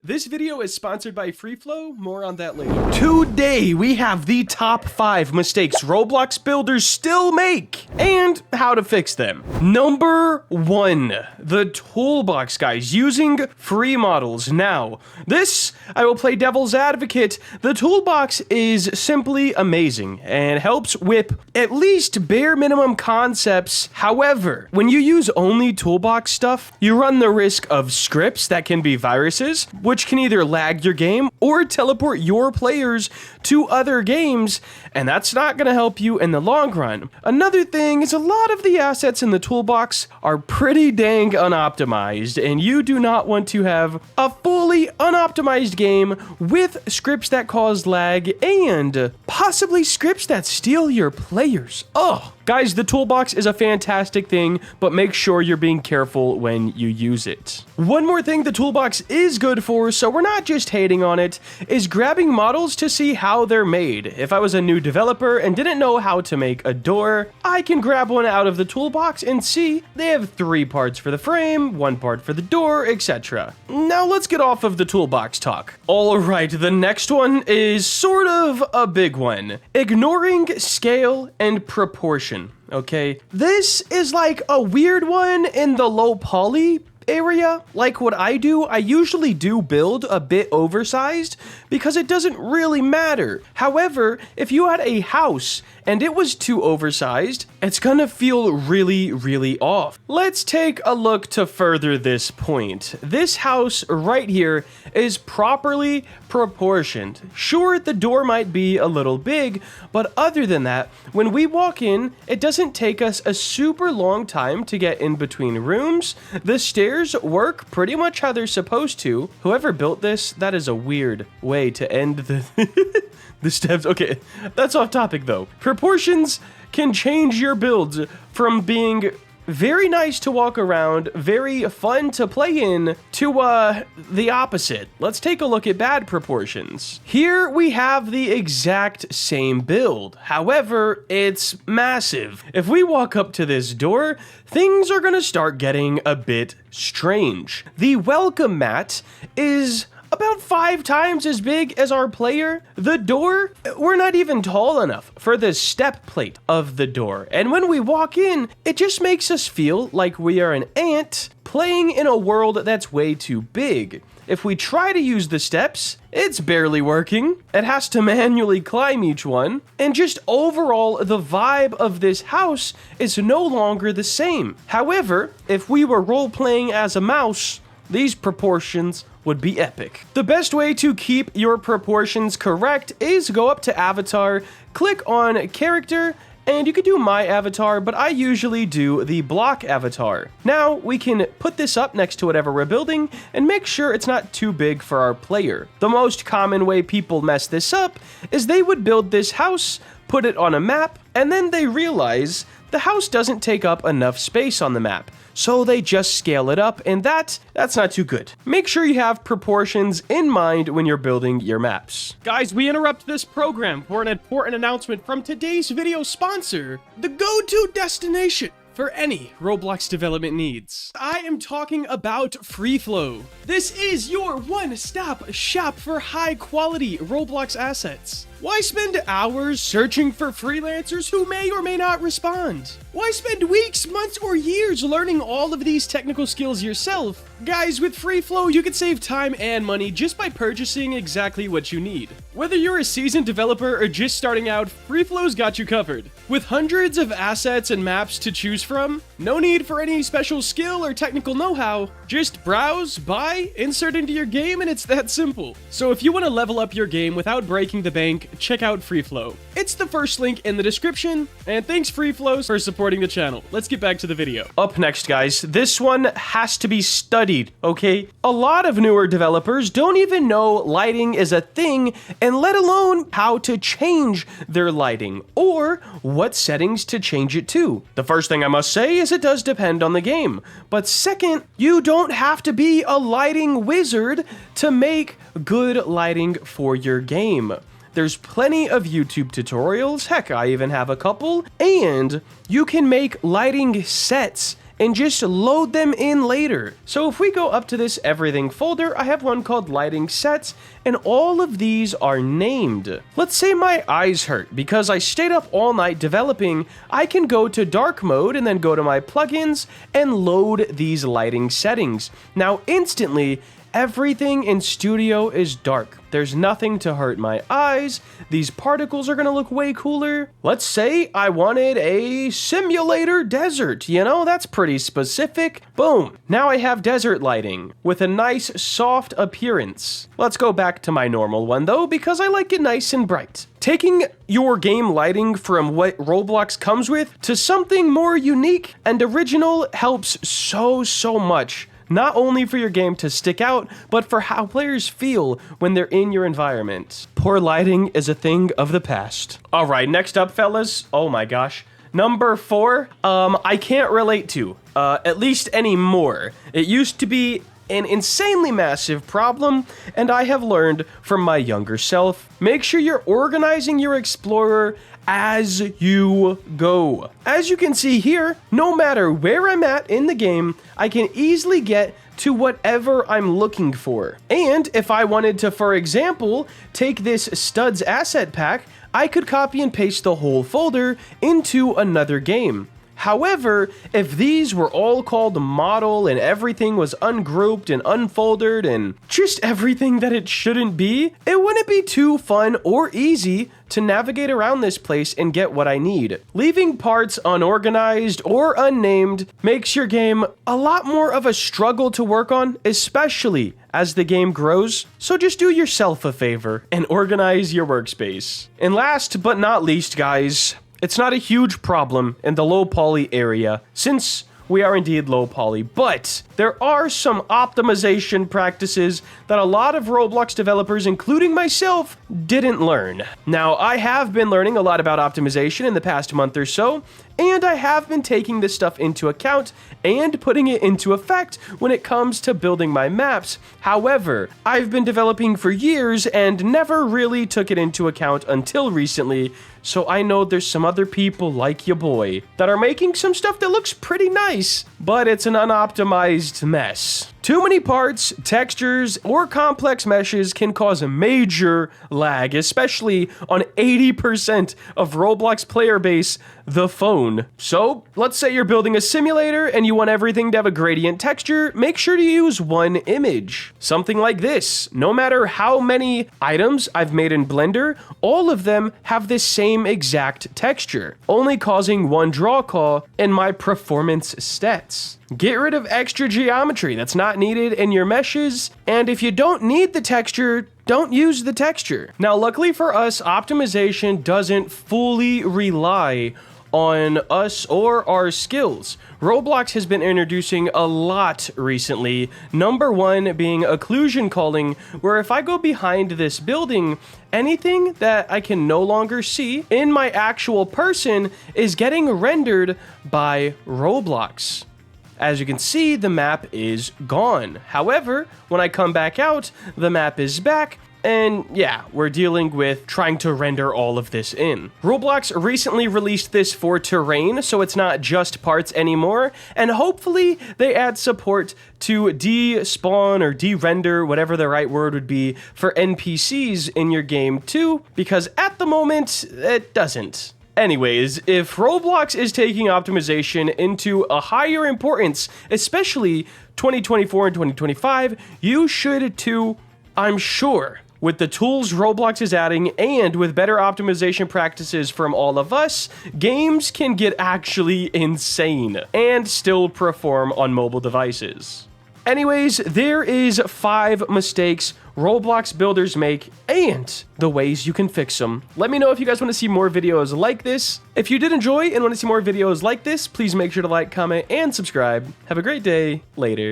This video is sponsored by FreeFlow, more on that later. Today, we have the top 5 mistakes Roblox builders still make, and how to fix them. Number 1, the toolbox, guys, using free models. Now, this, I will play devil's advocate. The toolbox is simply amazing, and helps whip at least bare minimum concepts. However, when you use only toolbox stuff, you run the risk of scripts that can be viruses, which can either lag your game or teleport your players to other games, and that's not going to help you in the long run. Another thing is a lot of the assets in the toolbox are pretty dang unoptimized, and you do not want to have a fully unoptimized game with scripts that cause lag and possibly scripts that steal your players. Oh, guys, the toolbox is a fantastic thing, but make sure you're being careful when you use it. One more thing the toolbox is good for, so we're not just hating on it, is grabbing models to see how they're made. If I was a new developer and didn't know how to make a door, I can grab one out of the toolbox and see they have 3 parts for the frame, 1 part for the door, etc. Now let's get off of the toolbox talk. Alright, the next one is sort of a big one. Ignoring scale and proportion. Okay, this is like a weird one in the low poly area. Like what I do, I usually do build a bit oversized because it doesn't really matter. However, if you had a house and it was too oversized, it's gonna feel really off. Let's take a look to further this point. This house right here is properly proportioned. Sure, the door might be a little big, but other than that, when we walk in, it doesn't take us a super long time to get in between rooms. The stairs work pretty much how they're supposed to. Whoever built this, that is a weird way to end the the steps. Okay, that's off topic though. Proportions can change your builds from being very nice to walk around, very fun to play in, to the opposite. Let's take a look at bad proportions. Here we have the exact same build. However, it's massive. If we walk up to this door, things are gonna start getting a bit strange. The welcome mat is about 5 times as big as our player. The door, we're not even tall enough for the step plate of the door. And when we walk in, it just makes us feel like we are an ant playing in a world that's way too big. If we try to use the steps, it's barely working. It has to manually climb each one. And just overall, the vibe of this house is no longer the same. However, if we were role-playing as a mouse, these proportions would be epic. The best way to keep your proportions correct is go up to avatar, click on character, and you could do my avatar, but I usually do the block avatar. Now we can put this up next to whatever we're building and make sure it's not too big for our player. The most common way people mess this up is they would build this house, put it on a map, and then they realize the house doesn't take up enough space on the map. So they just scale it up, and that's not too good. Make sure you have proportions in mind when you're building your maps. Guys, we interrupt this program for an important announcement from today's video sponsor, the go-to destination for any Roblox development needs. I am talking about FreeFlow. This is your one-stop shop for high-quality Roblox assets. Why spend hours searching for freelancers who may or may not respond? Why spend weeks, months, or years learning all of these technical skills yourself? Guys, with FreeFlow, you can save time and money just by purchasing exactly what you need. Whether you're a seasoned developer or just starting out, FreeFlow's got you covered. With hundreds of assets and maps to choose from, no need for any special skill or technical know-how. Just browse, buy, insert into your game, and it's that simple. So if you want to level up your game without breaking the bank, check out FreeFlow. It's the first link in the description, and thanks FreeFlow for supporting the channel. Let's get back to the video. Up next, guys, this one has to be studied, okay? A lot of newer developers don't even know lighting is a thing, and let alone how to change their lighting, or what settings to change it to. The first thing I must say is it does depend on the game, but second, you don't have to be a lighting wizard to make good lighting for your game. There's plenty of YouTube tutorials, heck, I even have a couple, and you can make lighting sets and just load them in later. So if we go up to this everything folder, I have one called lighting sets, and all of these are named. Let's say my eyes hurt because I stayed up all night developing. I can go to dark mode and then go to my plugins and load these lighting settings. Now instantly, everything in Studio is dark. There's nothing to hurt my eyes. These particles are gonna look way cooler. Let's say I wanted a simulator desert. You know, that's pretty specific. Boom. Now I have desert lighting with a nice soft appearance. Let's go back to my normal one though, because I like it nice and bright. Taking your game lighting from what Roblox comes with to something more unique and original helps so much. Not only for your game to stick out, but for how players feel when they're in your environment. Poor lighting is a thing of the past. All right, next up, fellas. Oh my gosh. Number 4, I can't relate to, at least anymore. It used to be an insanely massive problem, and I have learned from my younger self. Make sure you're organizing your Explorer as you go. As you can see here, no matter where I'm at in the game, I can easily get to whatever I'm looking for. And if I wanted to, for example, take this studs asset pack, I could copy and paste the whole folder into another game. However, if these were all called model and everything was ungrouped and unfolded and just everything that it shouldn't be, it wouldn't be too fun or easy to navigate around this place and get what I need. Leaving parts unorganized or unnamed makes your game a lot more of a struggle to work on, especially as the game grows. So just do yourself a favor and organize your workspace. And last but not least, guys, it's not a huge problem in the low poly area, since we are indeed low poly, but there are some optimization practices that a lot of Roblox developers, including myself, didn't learn. Now, I have been learning a lot about optimization in the past month or so, and I have been taking this stuff into account and putting it into effect when it comes to building my maps. However, I've been developing for years and never really took it into account until recently, so I know there's some other people like ya boy that are making some stuff that looks pretty nice, but it's an unoptimized mess. Too many parts, textures, or complex meshes can cause a major lag, especially on 80% of Roblox player base, the phone. So, let's say you're building a simulator and you want everything to have a gradient texture, make sure to use one image. Something like this. No matter how many items I've made in Blender, all of them have the same exact texture, only causing one draw call in my performance stats. Get rid of extra geometry that's not needed in your meshes, and if you don't need the texture, don't use the texture. Now, luckily for us, optimization doesn't fully rely on us or our skills. Roblox has been introducing a lot recently, number 1 being occlusion culling, where if I go behind this building, anything that I can no longer see in my actual person is getting rendered by Roblox. As you can see, the map is gone. However, when I come back out, the map is back, and yeah, we're dealing with trying to render all of this in. Roblox recently released this for terrain, so it's not just parts anymore, and hopefully they add support to despawn or de-render, whatever the right word would be, for NPCs in your game too, because at the moment, it doesn't. Anyways, if Roblox is taking optimization into a higher importance, especially 2024 and 2025, you should too, I'm sure. With the tools Roblox is adding and with better optimization practices from all of us, games can get actually insane and still perform on mobile devices. Anyways, there is 5 mistakes Roblox builders make and the ways you can fix them. Let me know if you guys want to see more videos like this. If you did enjoy and want to see more videos like this, please make sure to like, comment, and subscribe. Have a great day. Later.